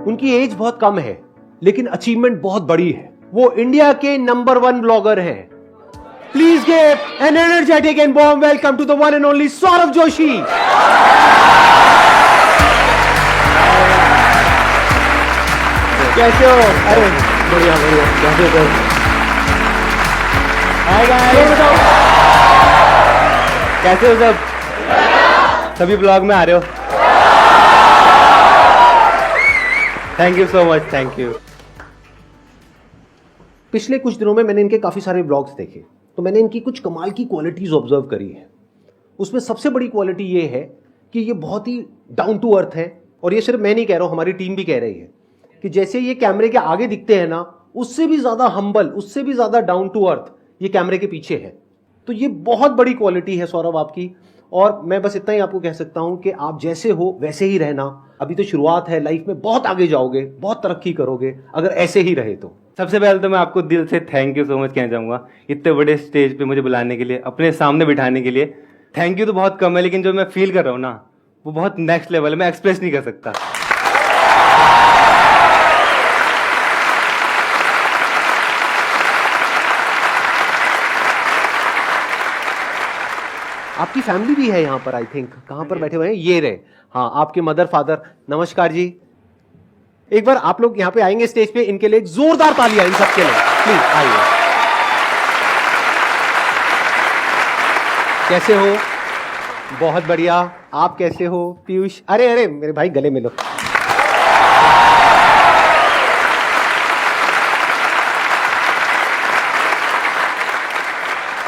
उनकी एज बहुत कम है लेकिन अचीवमेंट बहुत बड़ी है। वो इंडिया के नंबर 1 ब्लॉगर हैं। Please give an energetic and warm welcome to the one and only Saurabh Joshi. कैसे हो? अरे बढ़िया बढ़िया, कैसे हो? हाय गाइस, कैसे हो सब? सभी ब्लॉग में आ रहे हो? Thank you so much, thank you. पिछले कुछ दिनों में मैंने इनके काफी सारे ब्लॉग्स देखे तो मैंने इनकी कुछ कमाल की क्वालिटीज ऑब्जर्व करी है। उसमें सबसे बड़ी क्वालिटी ये है कि ये बहुत ही डाउन टू अर्थ है। और ये सिर्फ मैं नहीं कह रहा हूं, हमारी टीम भी कह रही है कि जैसे ये कैमरे के आगे दिखते हैं ना, उससे भी ज्यादा हम्बल, उससे भी ज्यादा डाउन टू अर्थ ये कैमरे के पीछे है। तो ये बहुत बड़ी क्वालिटी है सौरभ आपकी। और मैं बस इतना ही आपको कह सकता हूं कि आप जैसे हो वैसे ही रहना। अभी तो शुरुआत है, लाइफ में बहुत आगे जाओगे, बहुत तरक्की करोगे अगर ऐसे ही रहे तो। सबसे पहले तो मैं आपको दिल से थैंक यू सो मच कहना चाहूंगा, इतने बड़े स्टेज पे मुझे बुलाने के लिए, अपने सामने बिठाने के लिए। थैंक यू तो बहुत कम है, लेकिन जो मैं फील कर रहा हूँ ना वो बहुत नेक्स्ट लेवल है, मैं एक्सप्रेस नहीं कर सकता। आपकी फैमिली भी है यहाँ पर, आई थिंक। कहाँ पर बैठे हुए हैं? ये रहे। हाँ, आपके मदर फादर। नमस्कार जी। एक बार आप लोग यहाँ पे आएंगे स्टेज पे, इनके लिए एक जोरदार तालियां इन सबके लिए, प्लीज आइए। कैसे हो? बहुत बढ़िया। आप कैसे हो पीयूष? अरे अरे मेरे भाई, गले मिलो।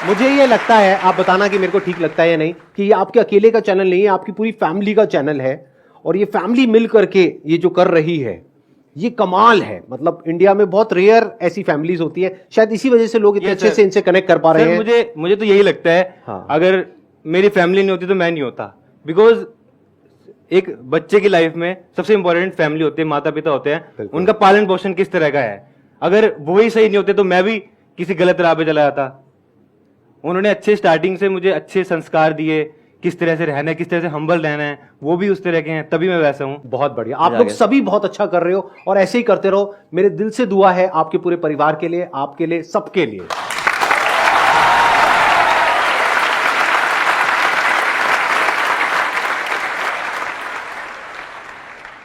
मुझे ये लगता है, आप बताना कि मेरे को ठीक लगता है या नहीं, कि ये आपके अकेले का चैनल नहीं है, आपकी पूरी फैमिली का चैनल है। और ये फैमिली मिल करके ये जो कर रही है ये कमाल है। मतलब इंडिया में बहुत रेयर ऐसी फैमिलीज होती है, शायद इसी वजह से लोग इतने अच्छे से इनसे कनेक्ट कर पा रहे हैं। मुझे तो यही लगता है। हाँ। अगर मेरी फैमिली नहीं होती तो मैं नहीं होता। बिकॉज एक बच्चे की लाइफ में सबसे इंपॉर्टेंट फैमिली होती है, माता पिता होते हैं। उनका पालन पोषण किस तरह का है, अगर वो ही सही नहीं होते तो मैं भी किसी गलत राह पे चला जाता। उन्होंने अच्छे स्टार्टिंग से मुझे अच्छे संस्कार दिए, किस तरह से रहना है, किस तरह से हम्बल रहना है, वो भी उस तरह के हैं, तभी मैं वैसा हूं। बहुत बढ़िया, आप लोग सभी बहुत अच्छा कर रहे हो और ऐसे ही करते रहो। मेरे दिल से दुआ है आपके पूरे परिवार के लिए, आपके लिए, सबके लिए।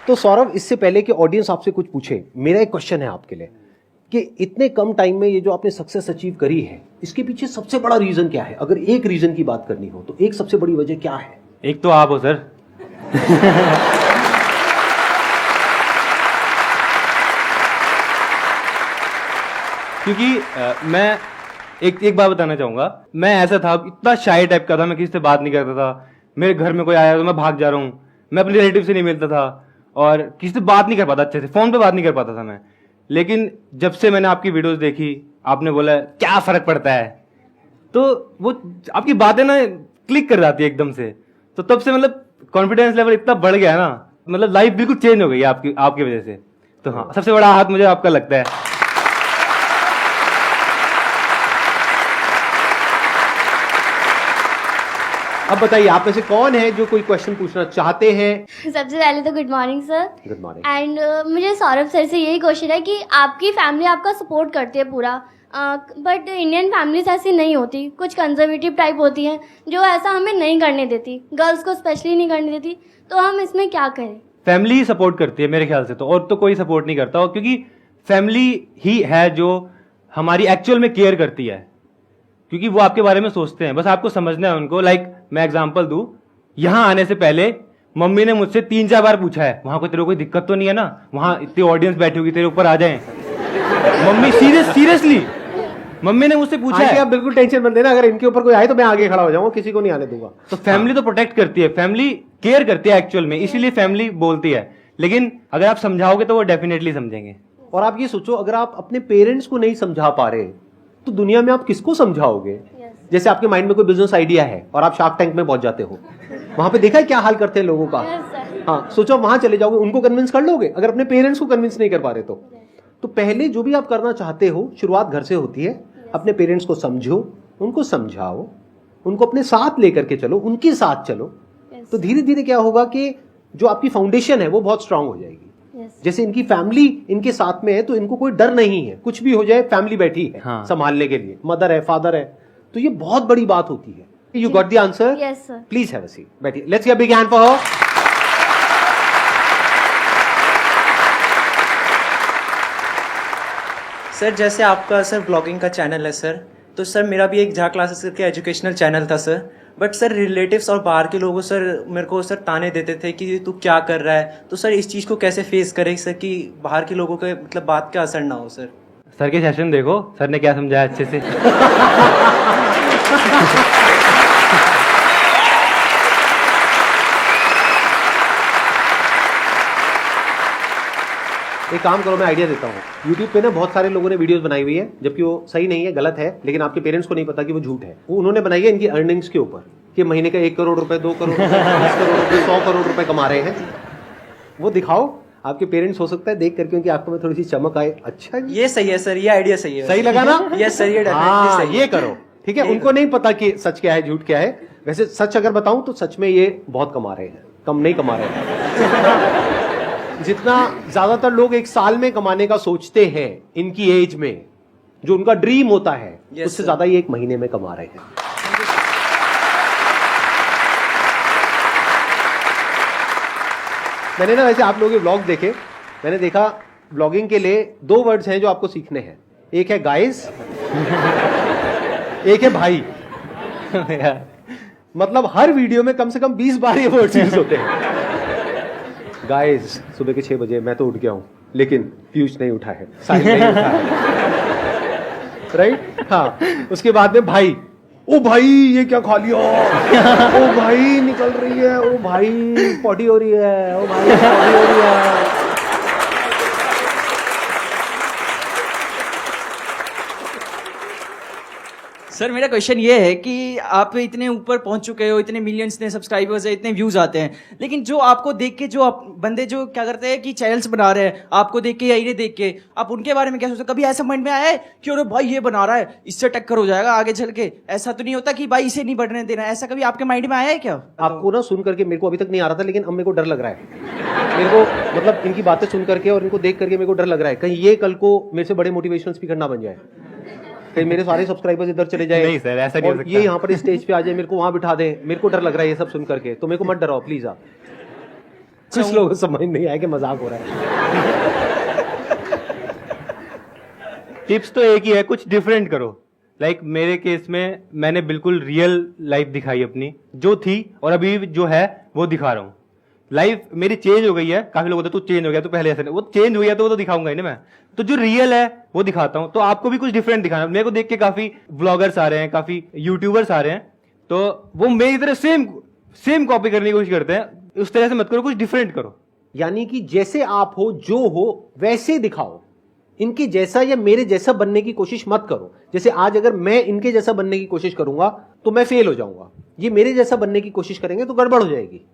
तो सौरभ, इससे पहले कि ऑडियंस आपसे कुछ पूछे, मेरा एक क्वेश्चन है आपके लिए कि इतने कम टाइम में ये जो आपने सक्सेस अचीव करी है, इसके पीछे सबसे बड़ा रीजन क्या है? अगर एक रीजन की बात करनी हो तो एक सबसे बड़ी वजह क्या है? एक तो आप हो सर। क्योंकि मैं एक बात बताना चाहूंगा, मैं ऐसा था, इतना शाय टाइप का था, मैं किसी से बात नहीं करता था। मेरे घर में कोई आया तो मैं भाग जा रहा हूँ, मैं अपने रिलेटिव से नहीं मिलता था और किसी से बात नहीं कर पाता, अच्छे से फोन पे बात नहीं कर पाता था मैं। लेकिन जब से मैंने आपकी वीडियोस देखी, आपने बोला क्या फर्क पड़ता है, तो वो आपकी बातें ना क्लिक कर जाती है एकदम से। तो तब से मतलब कॉन्फिडेंस लेवल इतना बढ़ गया ना, मतलब लाइफ बिल्कुल चेंज हो गई आपकी वजह से। तो हाँ, सबसे बड़ा हाथ मुझे आपका लगता है। अब बताइए, आप में से कौन है जो कोई क्वेश्चन पूछना चाहते हैं? सबसे पहले तो good morning sir. Good morning. And मुझे सौरभ सर से यही क्वेश्चन है कि आपकी फैमिली आपका सपोर्ट करती है पूरा, बट इंडियन फैमिलीज ऐसी नहीं होती, कुछ कंजर्वेटिव टाइप होती हैं जो ऐसा हमें नहीं करने देती, गर्ल्स को स्पेशली नहीं करने देती। तो हम इसमें क्या करें? फैमिली ही सपोर्ट करती है मेरे ख्याल से, तो और तो कोई सपोर्ट नहीं करता, और क्योंकि फैमिली ही है जो हमारी एक्चुअल में केयर करती है, क्योंकि वो आपके बारे में सोचते हैं, बस आपको समझना है उनको। लाइक मैं एग्जांपल दूं, यहां आने से पहले मम्मी ने मुझसे 3-4 बार पूछा है, वहां तेरे को कोई दिक्कत तो नहीं है ना, वहां इतनी ऑडियंस बैठी होगी, तेरे ऊपर आ जाए। मम्मी सीरियसली मम्मी ने मुझसे पूछा है। आप बिल्कुल टेंशन मत लेना, अगर इनके ऊपर कोई आए तो मैं आगे खड़ा हो जाऊंगा, किसी को नहीं आने दूंगा। तो फैमिली तो प्रोटेक्ट करती है, फैमिली केयर करती है एक्चुअल में, इसीलिए फैमिली बोलती है। लेकिन अगर आप समझाओगे तो वो डेफिनेटली समझेंगे। और आप ये सोचो, अगर आप अपने पेरेंट्स को नहीं समझा पा रहे तो दुनिया में आप किसको समझाओगे? जैसे आपके माइंड में कोई बिजनेस आइडिया है और आप शार्क टैंक में पहुंच जाते हो, वहां पे देखा है क्या हाल करते हैं लोगों का। हाँ, सोचो वहां चले जाओगे, उनको कन्विंस कर लोगे? अगर अपने पेरेंट्स को कन्विंस नहीं कर पा रहे तो पहले जो भी आप करना चाहते हो, शुरुआत घर से होती है। अपने पेरेंट्स को समझो, उनको समझाओ, उनको अपने साथ लेकर के चलो, उनके साथ चलो। तो धीरे धीरे क्या होगा कि जो आपकी फाउंडेशन है वो बहुत स्ट्रांग हो जाएगी। Yes. जैसे इनकी फैमिली इनके साथ में है तो इनको कोई डर नहीं है, कुछ भी हो जाए फैमिली बैठी है हाँ। संभालने के लिए, मदर है, फादर है, तो ये बहुत बड़ी बात होती है. You got the answer? Yes, sir. Please have a seat, बैठिए. Let's give a big hand for her. Sir जैसे आपका सर ब्लॉगिंग का चैनल है सर, तो सर मेरा भी एक जहाँ क्लासेस करके एजुकेशनल चैनल था सर. बट सर रिलेटिव्स और बाहर के लोगों सर मेरे को सर ताने देते थे कि तू क्या कर रहा है. तो सर इस चीज़ को कैसे फेस करें सर कि बाहर के लोगों के मतलब बात का असर ना हो सर. सर के सेशन देखो, सर ने क्या समझाया अच्छे से. एक काम करो, मैं आइडिया देता हूँ. YouTube पे ना बहुत सारे लोगों ने वीडियोस बनाई हुई है, जबकि वो सही नहीं है, गलत है, लेकिन आपके पेरेंट्स को नहीं पता कि वो झूठ है. वो उन्होंने बनाई है इनकी अर्निंग्स के ऊपर कि महीने का 1 करोड़ रुपए, 2 करोड़ रुपए, 10 करोड़ रुपए, 100 करोड़ रुपए कमा रहे हैं. वो दिखाओ, आपके पेरेंट्स हो सकता है देख करके उनकी आंखों में थोड़ी सी चमक आए. अच्छा जी, ये सही है सर, ये आइडिया सही है. सही लगा ना? यस सर, ये definitely हाँ, सही है. ये करो. ठीक है, उनको नहीं पता कि सच क्या है झूठ क्या है. वैसे सच अगर बताऊं तो सच में ये बहुत कमा रहे हैं, कम नहीं कमा रहे हैं. जितना ज्यादातर लोग एक साल में कमाने का सोचते हैं इनकी एज में, जो उनका ड्रीम होता है, Yes, उससे sir. ज्यादा ये 1 महीने में कमा रहे हैं. मैंने ना वैसे आप लोगों के व्लॉग देखे, मैंने देखा व्लॉगिंग के लिए 2 वर्ड्स हैं जो आपको सीखने हैं. एक है गाइस, एक है भाई. मतलब हर वीडियो में कम से कम 20 बार ये वर्ड्स यूज होते हैं. गाइस, सुबह के 6 बजे मैं तो उठ गया हूं, लेकिन पीयूष नहीं उठा है, साहिल नहीं उठा है. राइट? हाँ. उसके बाद में भाई, ओ भाई ये क्या खा लिया, ओ भाई निकल रही है, ओ भाई पॉटी हो रही है, ओ भाई पॉटी हो रही है. सर मेरा क्वेश्चन ये है कि आप इतने ऊपर पहुंच चुके हो, इतने मिलियंस, इतने सब्सक्राइबर्स है, इतने व्यूज आते हैं, लेकिन जो आपको देख के जो आप बंदे जो क्या करते हैं कि चैनल्स बना रहे हैं, आपको देख के या इन्हें देख के, आप उनके बारे में क्या सोचते हो? कभी ऐसा माइंड में आया है कि अरे भाई ये बना रहा है, इससे टक्कर हो जाएगा आगे चल के? ऐसा तो नहीं होता कि भाई इसे नहीं बढ़ने देना, ऐसा कभी आपके माइंड में आया है क्या? आपको ना सुन करके मेरे को अभी तक नहीं आ रहा था, लेकिन अब मेरे को डर लग रहा है. मेरे को मतलब इनकी बातें सुन करके और इनको देख करके मेरे को डर लग रहा है, कहीं ये कल को मेरे से बड़े मोटिवेशनल स्पीकर ना बन जाए, कहीं मेरे सारे सब्सक्राइबर्स इधर चले जाए. नहीं सर, ऐसा नहीं हो और सकता. ये यहाँ पर स्टेज पे आ जाए, मेरे को वहां बिठा दे. मेरे को डर लग रहा है ये सब सुन करके, तो मेरे को मत डराओ प्लीज. आप कुछ लोगों को समझ नहीं आया कि मजाक हो रहा है. टिप्स तो एक ही है, कुछ डिफरेंट करो. लाइक मेरे केस में मैंने बिल्कुल रियल लाइफ दिखाई अपनी, जो थी और अभी जो है वो दिखा रहा हूँ. लाइफ मेरी चेंज हो गई है. काफी लोग होते हैं तू चेंज हो गया, तू पहले ऐसा नहीं. वो चेंज हुई है तो वो तो दिखाऊंगा ही ना मैं. तो जो रियल है वो दिखाता हूँ. तो आपको भी कुछ डिफरेंट दिखाना. मेरे को देख के काफी ब्लॉगर्स आ रहे हैं, काफी यूट्यूबर्स आ रहे हैं, तो वो मेरी तरह सेम कॉपी करने की कोशिश करते हैं. उस तरह से मत करो, कुछ डिफरेंट करो. यानी कि जैसे आप हो, जो हो वैसे दिखाओ. इनके जैसा या मेरे जैसा बनने की कोशिश मत करो. जैसे आज अगर मैं इनके जैसा बनने की कोशिश करूंगा तो मैं फेल हो जाऊंगा. ये मेरे जैसा बनने की कोशिश करेंगे तो गड़बड़ हो जाएगी.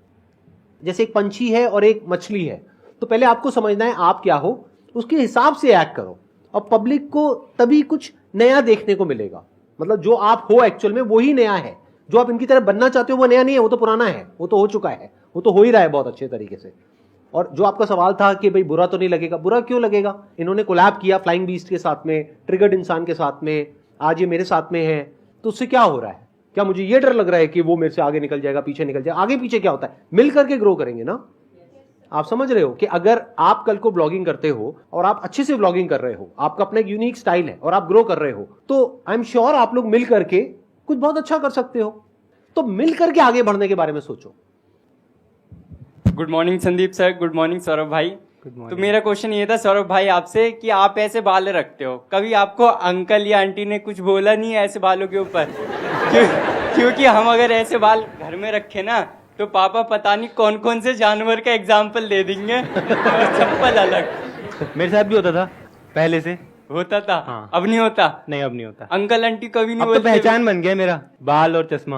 जैसे एक पंछी है और एक मछली है, तो पहले आपको समझना है आप क्या हो, उसके हिसाब से एक्ट करो. और पब्लिक को तभी कुछ नया देखने को मिलेगा. मतलब जो आप हो एक्चुअल में वही नया है. जो आप इनकी तरह बनना चाहते हो वो नया नहीं है, वो तो पुराना है, वो तो हो चुका है, वो तो हो ही रहा है बहुत अच्छे तरीके से. और जो आपका सवाल था कि भाई बुरा तो नहीं लगेगा, बुरा क्यों लगेगा? इन्होंने कोलैब किया फ्लाइंग बीस्ट के साथ में, ट्रिगर्ड इंसान के साथ में, आज ये मेरे साथ में है, तो उससे क्या हो रहा है? क्या मुझे ये डर लग रहा है कि वो मेरे से आगे निकल जाएगा, पीछे निकल जाएगा? आगे पीछे क्या होता है, मिल करके ग्रो करेंगे ना. आप समझ रहे हो कि अगर आप कल को ब्लॉगिंग करते हो और आप अच्छे से ब्लॉगिंग कर रहे हो, आपका अपना एक यूनिक स्टाइल है और आप ग्रो कर रहे हो, तो आई एम श्योर आप लोग मिल करके कुछ बहुत अच्छा कर सकते हो. तो मिल करके आगे बढ़ने के बारे में सोचो. Good morning Sandeep sir, good morning Saurabh भाई. तो मेरा क्वेश्चन ये था सौरभ भाई आपसे कि आप ऐसे बाल रखते हो, कभी आपको अंकल या आंटी ने कुछ बोला नहीं है ऐसे बालों के ऊपर? क्योंकि हम अगर ऐसे बाल घर में रखे ना तो पापा पता नहीं कौन कौन से जानवर का एग्जाम्पल दे देंगे और चप्पल अलग. मेरे साथ भी होता था पहले से. होता था हाँ. अब नहीं होता? नहीं, अब नहीं होता. अंकल आंटी कभी नहीं अब तो बोलते? पहचान बन गया मेरा, बाल और चश्मा.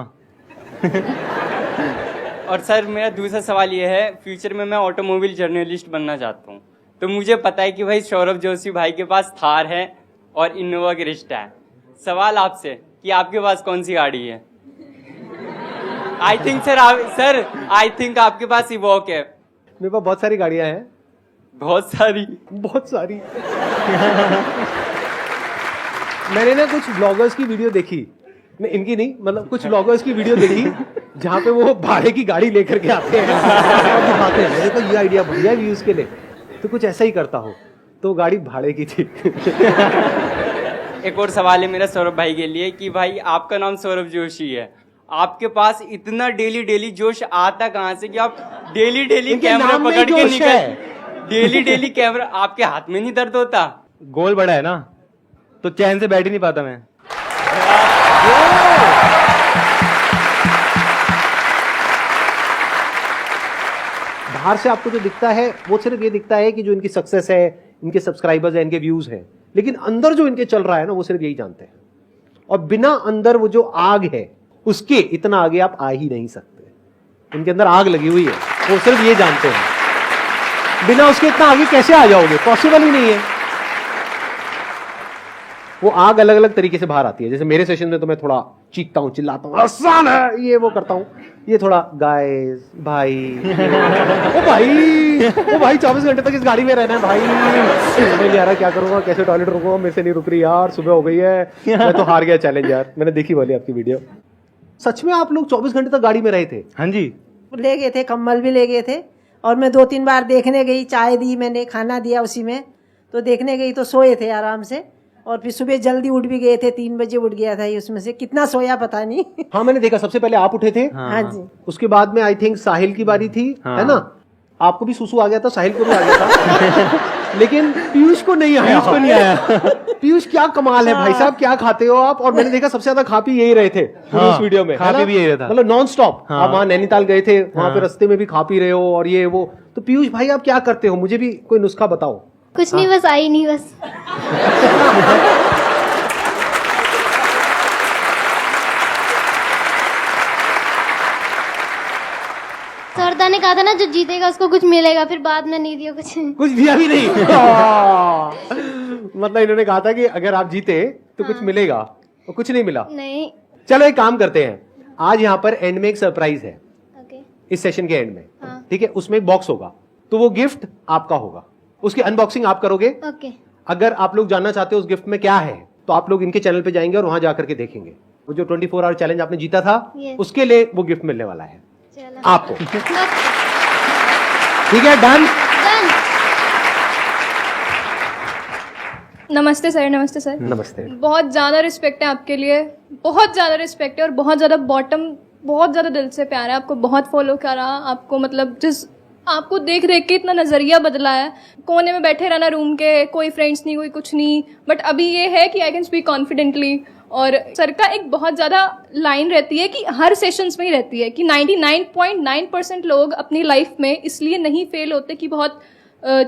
और सर मेरा दूसरा सवाल ये है, फ्यूचर में मैं ऑटोमोबाइल जर्नलिस्ट बनना चाहता हूँ. तो मुझे पता है कि भाई सौरभ जोशी भाई के पास थार है और इनोवा क्रिस्टा है. सवाल आपसे कि आपके पास कौन सी गाड़ी है? I think sir I think आपके पास इवॉक है. मेरे पास बहुत सारी गाड़ियां हैं, बहुत सारी। बहुत सारी। मैंने ना कुछ ब्लॉगर्स की वीडियो देखी, नहीं इनकी नहीं, मतलब कुछ ब्लॉगर्स की वीडियो देखी जहाँ पे वो भाड़े की गाड़ी लेकर के आते हैं और दिखाते हैं। मेरे को ये आइडिया बढ़िया व्यूज के लिए, तो कुछ ऐसा ही करता हो। तो गाड़ी भाड़े की थी। एक और सवाल है मेरा सौरभ भाई के लिए कि भाई आपका नाम सौरभ जोशी है, आपके पास इतना डेली डेली जोश आता कहाँ से कि आप डेली डेली इनके कैमरा नाम में पकड़ के जोश है। डेली डेली कैमरा, आपके हाथ में नहीं दर्द होता? गोल बड़ा है ना, तो चैन से बैठ ही नहीं पाता मैं। बाहर से आपको जो दिखता है वो सिर्फ ये दिखता है कि जो इनकी सक्सेस है, इनके सब्सक्राइबर्स है, इनके व्यूज हैं, लेकिन अंदर जो इनके चल रहा है ना वो सिर्फ यही जानते हैं। और बिना अंदर वो जो आग है उसके इतना आगे आप आ ही नहीं सकते। इनके अंदर आग लगी हुई है, वो सिर्फ ये जानते हैं। बिना उसके इतना आगे कैसे आ जाओगे, पॉसिबल ही नहीं है। वो आग अलग अलग तरीके से बाहर आती है। जैसे मेरे सेशन में तो मैं थोड़ा चीखता हूँ, चिल्लाता हूँ, आसान है ये वो करता हूँ। ये थोड़ा गाइस भाई, ओ भाई 24 घंटे तक इस गाड़ी में रहना है भाई, समझ नहीं आ रहा क्या करूंगा, कैसे टॉयलेट रुकूंगा, मेरे से नहीं रुक रही यार, सुबह हो गई है, मैं तो हार गया चैलेंज यार। मैंने देखी वाली आपकी वीडियो। सच में आप लोग 24 घंटे तक गाड़ी में रहे थे? हाँ जी। ले गए थे, कम्बल भी ले गए थे। और मैं 2-3 बार देखने गई, चाय दी मैंने, खाना दिया उसी में, तो देखने गई तो सोए थे आराम से। और फिर सुबह जल्दी उठ भी गए थे, 3 बजे उठ गया था। उसमें से कितना सोया पता नहीं। हाँ मैंने देखा, सबसे पहले आप उठे थे। हाँ जी। उसके बाद में आई थिंक साहिल की बारी थी, है ना? आपको भी सुसु आ गया था, साहिल को भी आ गया था। लेकिन पीयूष को नहीं आया। पीयूष क्या कमाल है भाई साहब, क्या खाते हो आप? और मैंने देखा सबसे ज्यादा खा पी यही रहे थे उस वीडियो में, खा पी भी यही रहा था, मतलब नॉन स्टॉप। आप वहां नैनीताल गए थे, वहां पे रास्ते में भी खा पी रहे हो और ये वो। तो पीयूष भाई आप क्या करते हो, मुझे भी कोई नुस्खा बताओ। कुछ नहीं, बस आई नहीं बस। सरदा ने कहा था ना जो जीतेगा उसको कुछ मिलेगा, फिर बाद में नहीं दिया कुछ दिया भी नहीं। मतलब इन्होंने कहा था कि अगर आप जीते तो कुछ मिलेगा, और कुछ नहीं मिला। नहीं। चलो एक काम करते हैं, आज यहाँ पर एंड में एक सरप्राइज है। ओके। इस सेशन के एंड में, हाँ। ठीक है, उसमें एक बॉक्स होगा, तो वो गिफ्ट आपका होगा, उसकी अनबॉक्सिंग आप करोगे। ओके। अगर आप लोग जानना चाहते हो उस गिफ्ट में क्या है, तो आप लोग इनके चैनल पे जाएंगे और वहां जाकर के देखेंगे। वो जो 24 आवर चैलेंज आपने जीता था, Yes. उसके लिए वो गिफ्ट मिलने वाला है चलो। आपको। ओके। ठीक है, डन। डन। नमस्ते सर। नमस्ते सर। नमस्ते। बहुत ज़्यादा रिस्पेक्ट है आपके लिए, बहुत ज़्यादा रिस्पेक्ट है, और बहुत ज़्यादा बहुत ज़्यादा दिल से प्यार है। आपको बहुत फॉलो करा, आपको मतलब आपको देख देख के इतना नज़रिया बदला है। कोने में बैठे रहना रूम के, कोई फ्रेंड्स नहीं, कोई कुछ नहीं, बट अभी ये है कि आई कैन स्पीक कॉन्फिडेंटली। और सर का एक बहुत ज़्यादा लाइन रहती है कि हर सेशंस में ही रहती है कि 99.9% लोग अपनी लाइफ में इसलिए नहीं फेल होते कि बहुत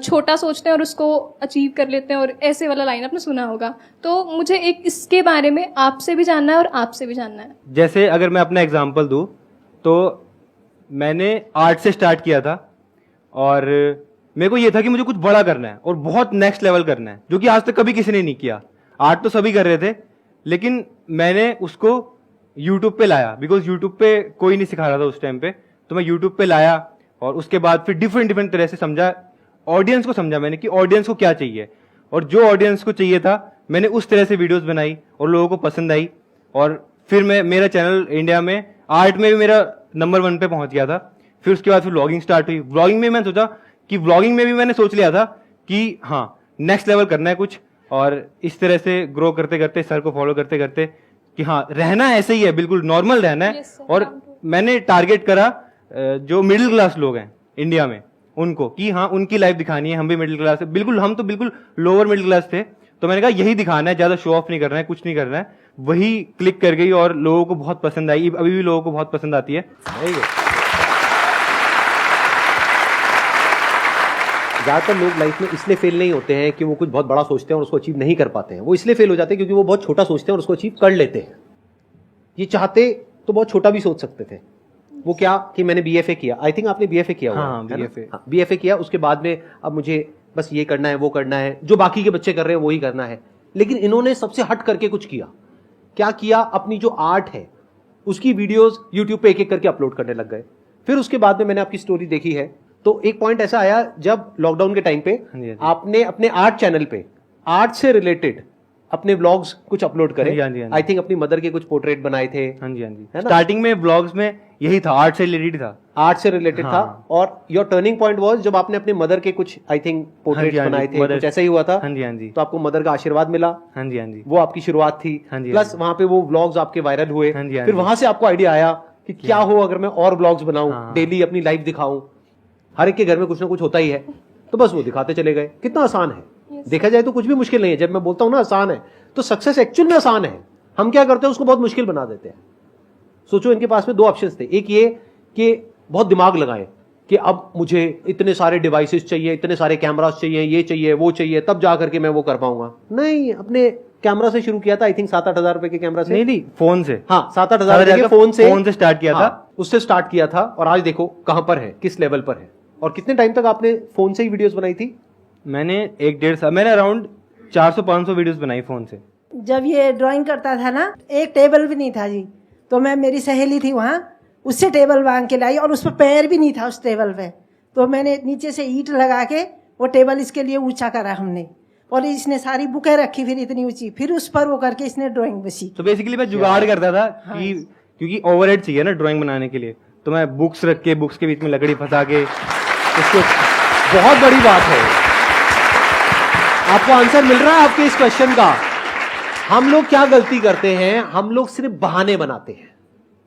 छोटा सोचते हैं और उसको अचीव कर लेते हैं, और ऐसे वाला लाइन आपने सुना होगा। तो मुझे एक इसके बारे में आपसे भी जानना है और आपसे भी जानना है। जैसे अगर मैं अपना एग्जांपल दूं, तो मैंने आर्ट से स्टार्ट किया था, और मेरे को ये था कि मुझे कुछ बड़ा करना है और बहुत नेक्स्ट लेवल करना है, जो कि आज तक कभी किसी ने नहीं किया। आर्ट तो सभी कर रहे थे, लेकिन मैंने उसको यूट्यूब पे लाया, बिकॉज यूट्यूब पे कोई नहीं सिखा रहा था उस टाइम पे। तो मैं यूट्यूब पे लाया, और उसके बाद फिर डिफरेंट तरह से समझा, ऑडियंस को समझा मैंने कि ऑडियंस को क्या चाहिए, और जो ऑडियंस को चाहिए था मैंने उस तरह से वीडियोस बनाई और लोगों को पसंद आई। और फिर मेरा चैनल इंडिया में आर्ट में भी मेरा नंबर 1 पे पहुंच गया था। फिर उसके बाद फिर व्लॉगिंग स्टार्ट हुई। व्लॉगिंग में मैंने सोचा कि व्लॉगिंग में भी मैंने सोच लिया था कि हाँ नेक्स्ट लेवल करना है कुछ, और इस तरह से ग्रो करते करते, सर को फॉलो करते करते, कि हाँ रहना ऐसे ही है, बिल्कुल नॉर्मल रहना है। Yes, sir, और मैंने टारगेट करा जो मिडिल क्लास लोग हैं इंडिया में, उनको, कि हाँ उनकी लाइफ दिखानी है। हम भी मिडिल क्लास है, बिल्कुल, हम तो बिल्कुल लोअर मिडिल क्लास थे। तो मैंने कहा यही दिखाना है, ज्यादा शो ऑफ नहीं करना है, कुछ नहीं करना है। वही क्लिक कर गई और लोगों को बहुत पसंद आई, अभी भी लोगों को बहुत पसंद आती है। ज्यादातर लोग लाइफ में इसलिए फेल नहीं होते हैं कि वो कुछ बहुत बड़ा सोचते हैं और उसको अचीव नहीं कर पाते हैं। वो इसलिए फेल हो जाते हैं क्योंकि वो बहुत छोटा सोचते हैं और उसको अचीव कर लेते हैं। ये चाहते तो बहुत छोटा भी सोच सकते थे। वो क्या कि मैंने बीएफए किया, आई थिंक आपने बीएफए किया हुआ हाँ, है ना? BFA। हाँ, बीएफए किया, उसके बाद में अब मुझे बस ये करना है, वो करना है, जो बाकी के बच्चे कर रहे हैं वही करना है। लेकिन इन्होंने सबसे हट करके कुछ किया। क्या किया? अपनी जो आर्ट है उसकी वीडियोस यूट्यूब पे एक एक करके अपलोड करने लग गए। फिर उसके बाद में मैंने आपकी स्टोरी देखी है तो एक पॉइंट ऐसा आया जब लॉकडाउन के टाइम पे हाँ जी। आपने अपने आर्ट चैनल पे आर्ट से रिलेटेड अपने ब्लॉग्स कुछ अपलोड करे। हाँ जी, हाँ जी। आई थिंक अपनी मदर के कुछ पोर्ट्रेट बनाए थे। हाँ जी, हाँ जी। है ना? स्टार्टिंग में ब्लॉग्स में यही था, आर्ट से रिलेटेड था। आर्ट से रिलेटेड हाँ। था। और योर टर्निंग पॉइंट वाज जब आपने अपने मदर के कुछ आई थिंक पोर्ट्रेट हाँ जी, बनाए थे, mother- कुछ ऐसा ही हुआ था। हाँ जी, हाँ जी। तो आपको मदर का आशीर्वाद मिला, हाँ जी, हाँ जी। वो आपकी शुरुआत थी। हाँ जी, प्लस हाँ वहां पे वो व्लॉग्स आपके वायरल हुए। हाँ जी, हाँ फिर जी। वहां से आपको आइडिया आया कि क्या हो अगर मैं और व्लॉग्स बनाऊं, हाँ। डेली अपनी लाइफ दिखाऊं। हर एक के घर में कुछ ना कुछ होता ही है, तो बस वो दिखाते चले गए। कितना आसान है, देखा जाए तो कुछ भी मुश्किल नहीं है। जब मैं बोलता हूं ना आसान है, तो सक्सेस एक्चुअल में आसान है। हम क्या करते हैं, उसको बहुत मुश्किल बना देते हैं। सोचो, इनके पास में दो ऑप्शंस थे। एक ये कि बहुत दिमाग लगाएं कि अब मुझे इतने सारे डिवाइसेस चाहिए, इतने सारे कैमरास चाहिए, ये चाहिए, वो चाहिए, तब जा करके मैं वो कर पाऊंगा। नहीं, अपने कैमरा से शुरू किया था। आई थिंक 7-8 हजार रुपए के कैमरा से। नहीं, फोन से। हाँ, 7-8 हजार रुपए के फोन से स्टार्ट किया था। हाँ, उससे स्टार्ट किया था। और आज देखो कहां पर है, किस लेवल पर है। और कितने टाइम तक आपने फोन से ही वीडियोस बनाई थी? मैंने 1-1.5 साल, मैंने अराउंड 400-500 वीडियोस बनाई फोन से। जब ये ड्राइंग करता था ना, एक टेबल भी नहीं था जी, तो मैं, मेरी सहेली थी वहाँ, उससे टेबल मांग के लाई और उस पर पैर भी नहीं था उस टेबल पे। तो मैंने नीचे से ईंट लगा के वो टेबल इसके लिए ऊंचा करा हमने, और इसने सारी बुकें रखी फिर इतनी ऊंची, फिर उस पर वो करके इसने ड्राइंग बसी। तो बेसिकली मैं जुगाड़ करता था कि क्योंकि ओवरहेड चाहिए ना ड्राइंग बनाने के लिए, तो मैं बुक्स रख के, बुक्स के बीच में लकड़ी फंसा के इसको बहुत बड़ी बात है। आपको आंसर मिल रहा है आपके इस क्वेश्चन का। हम लोग क्या गलती करते हैं, हम लोग सिर्फ बहाने बनाते हैं।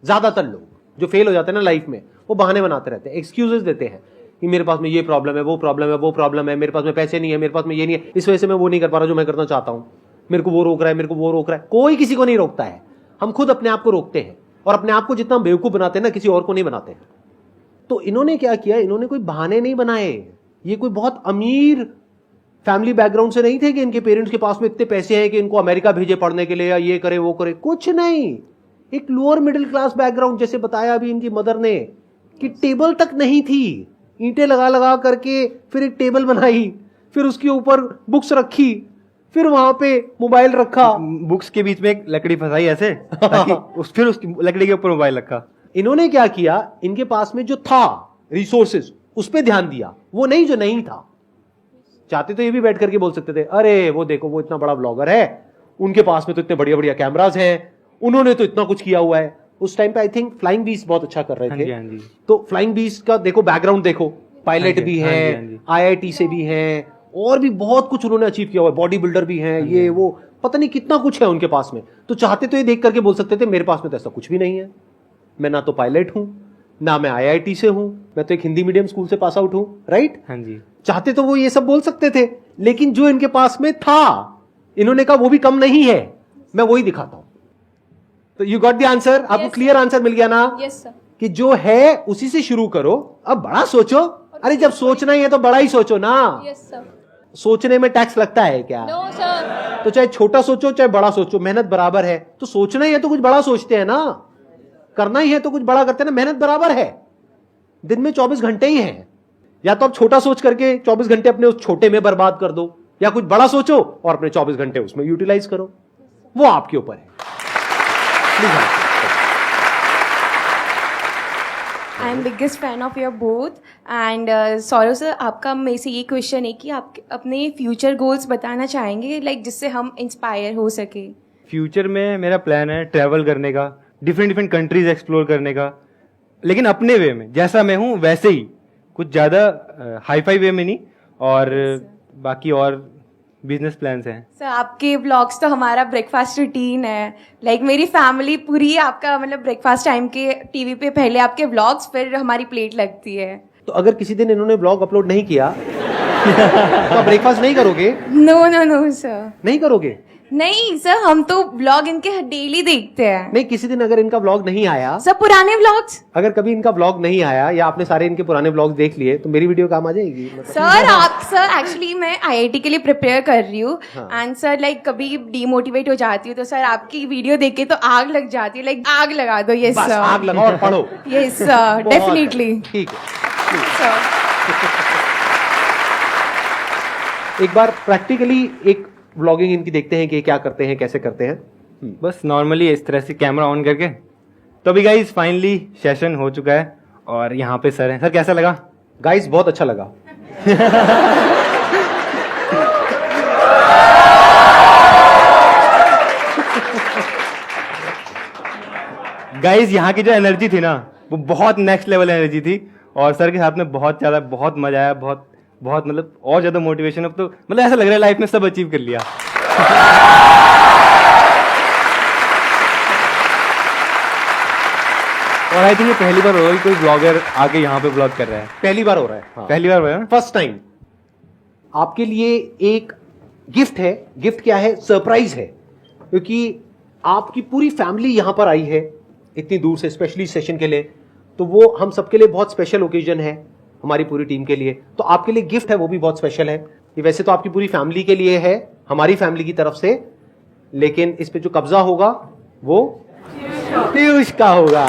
ज्यादातर लोग जो फेल हो जाते हैं ना लाइफ में, वो बहाने बनाते रहते हैं, एक्सक्यूजेस देते हैं कि मेरे पास में ये प्रॉब्लम है, वो प्रॉब्लम है, वो प्रॉब्लम है, मेरे पास में पैसे नहीं है, मेरे पास में ये नहीं है, इस वजह से मैं वो नहीं कर पा रहा जो मैं करना चाहता हूं, मेरे को वो रोक रहा है, मेरे को वो रोक रहा है। कोई किसी को नहीं रोकता है, हम खुद अपने आप को रोकते हैं। और अपने आप को जितना बेवकूफ बनाते हैं ना, किसी और को नहीं बनाते हैं। तो इन्होंने क्या किया, इन्होंने कोई बहाने नहीं बनाए। ये कोई बहुत अमीर फैमिली बैकग्राउंड से नहीं थे कि इनके पेरेंट्स के पास में इतने पैसे हैं कि इनको अमेरिका भेजे पढ़ने के लिए, या ये करे वो करे, कुछ नहीं। एक लोअर मिडिल क्लास बैकग्राउंड, जैसे बताया अभी इनकी मदर ने, कि टेबल तक नहीं थी, ईंटें लगा लगा करके फिर एक टेबल बनाई, फिर उसके ऊपर बुक्स रखी, फिर वहां पे मोबाइल रखा, बुक्स के बीच में एक लकड़ी फंसाई ऐसे ताकि फिर उसकी लकड़ी के ऊपर मोबाइल रखा। इन्होंने क्या किया, इनके पास में जो था रिसोर्सेज, उस पर ध्यान दिया, वो नहीं जो नहीं था। चाहते तो ये भी बैठ करके बोल सकते थे, अरे वो देखो वो इतना बड़ा ब्लॉगर है, उनके पास में तो इतने बढ़िया बढ़िया कैमराज हैं, उन्होंने तो इतना कुछ किया हुआ है। उस टाइम पे आई थिंक फ्लाइंग बीस्ट बहुत अच्छा कर रहे हाँ थे। जी, हाँ जी। तो फ्लाइंग बीस्ट का देखो बैकग्राउंड, देखो पायलट हाँ जी, भी हाँ जी, है, हाँ जी। IIT से भी हैं, और भी बहुत कुछ उन्होंने अचीव किया हुआ है, बॉडी बिल्डर भी हैं, ये वो पता नहीं कितना कुछ है उनके पास में। तो चाहते तो ये देख करके बोल सकते थे, मेरे पास में तो ऐसा कुछ भी नहीं है, मैं ना तो पायलट हूं, ना मैं IIT से हूं, मैं तो एक हिंदी मीडियम स्कूल से पास आउट हूं, राइट? हाँ जी। चाहते तो वो ये सब बोल सकते थे, लेकिन जो इनके पास में था, इन्होंने कहा वो भी कम नहीं है, मैं वही दिखाता हूं। तो यू गॉट द आंसर, आपको क्लियर आंसर मिल गया ना? Yes sir. कि जो है उसी से शुरू करो, अब बड़ा सोचो। अरे जब सोचना ही है तो बड़ा ही सोचो ना। Yes sir. सोचने में टैक्स लगता है क्या? No sir. तो चाहे छोटा सोचो चाहे बड़ा सोचो, मेहनत बराबर है। तो सोचना ही है तो कुछ बड़ा सोचते हैं ना, करना ही है तो कुछ बड़ा करते हैं ना, मेहनत बराबर है। दिन में 24 घंटे ही हैं, या तो आप छोटा सोच करके 24 घंटे अपने उस छोटे में बर्बाद कर दो, या कुछ बड़ा सोचो और अपने 24 घंटे उसमें यूटिलाइज करो, वो आपके ऊपर है। Please. I am biggest fan of your both and Saurav sir, आपका मेरे से ये क्वेश्चन है कि आप अपने फ्यूचर गोल्स बताना चाहेंगे, लाइक जिससे हम इंस्पायर हो सके। फ्यूचर में मेरा प्लान है ट्रैवल करने का, डिफरेंट डिफरेंट कंट्रीज एक्सप्लोर करने का, लेकिन अपने वे में, जैसा मैं हूँ वैसे ही, कुछ ज़्यादा हाई फाई वे में नहीं। और बाकी और बिजनेस प्लान्स हैं। सर आपके व्लॉग्स तो हमारा ब्रेकफास्ट रूटीन है, लाइक मेरी फैमिली पूरी आपका मतलब ब्रेकफास्ट टाइम के टीवी पे पहले आपके व्लॉग्स, फिर हमारी प्लेट लगती है। तो अगर किसी दिन इन्होंने ब्लॉग अपलोड नहीं किया तो आप ब्रेकफास्ट नहीं करोगे? नो नो नो सर, नहीं करोगे? नहीं सर, हम तो व्लॉग इनके डेली देखते हैं। नहीं, किसी दिन अगर इनका ब्लॉग नहीं आया, सर पुराने व्लॉग्स, अगर कभी इनका ब्लॉग नहीं आया या आपने सारे इनके पुराने ब्लॉग्स देख लिए, तो मेरी वीडियो काम आ जाएगी? सर आप सर एक्चुअली मैं IIT के लिए प्रिपेयर कर रही हूँ एंड सर लाइक कभी डीमोटिवेट हो जाती हूँ तो सर आपकी वीडियो देख के तो आग लग जाती है, लाइक आग लगा दो। यस बस सर, आग लगाओ और पढ़ो। यस सर, बहुत डेफिनेटली। ठीक है। सर एक बार प्रैक्टिकली एक व्लॉगिंग इनकी देखते हैं कि क्या करते हैं, कैसे करते हैं। बस नॉर्मली इस तरह से कैमरा ऑन करके। तो अभी गाइस फाइनली सेशन हो चुका है और यहाँ पे सर हैं। सर कैसा लगा? गाइस बहुत अच्छा लगा। गाइस यहाँ की जो एनर्जी थी ना वो बहुत नेक्स्ट लेवल एनर्जी थी, और सर के साथ में बहुत मजा आया, बहुत बहुत मतलब और ज्यादा मोटिवेशन। अब तो मतलब ऐसा लग रहा है लाइफ में सब अचीव कर लिया। और आई थिंक ये पहली बार हो रहा है कोई ब्लॉगर आके यहाँ पे ब्लॉग कर रहा है। पहली बार हो रहा है। हाँ। पहली बार हुआ है, फर्स्ट टाइम। आपके लिए एक गिफ्ट है। गिफ्ट क्या है? सरप्राइज है, क्योंकि आपकी पूरी फैमिली यहां पर आई है इतनी दूर से स्पेशली सेशन के लिए, तो वो हम सबके लिए बहुत स्पेशल ओकेजन है, हमारी पूरी टीम के लिए। तो आपके लिए गिफ्ट है, वो भी बहुत स्पेशल है। ये वैसे तो आपकी पूरी फैमिली के लिए है, हमारी फैमिली की तरफ से, लेकिन इस पे जो कब्जा होगा वो पीयूष का होगा।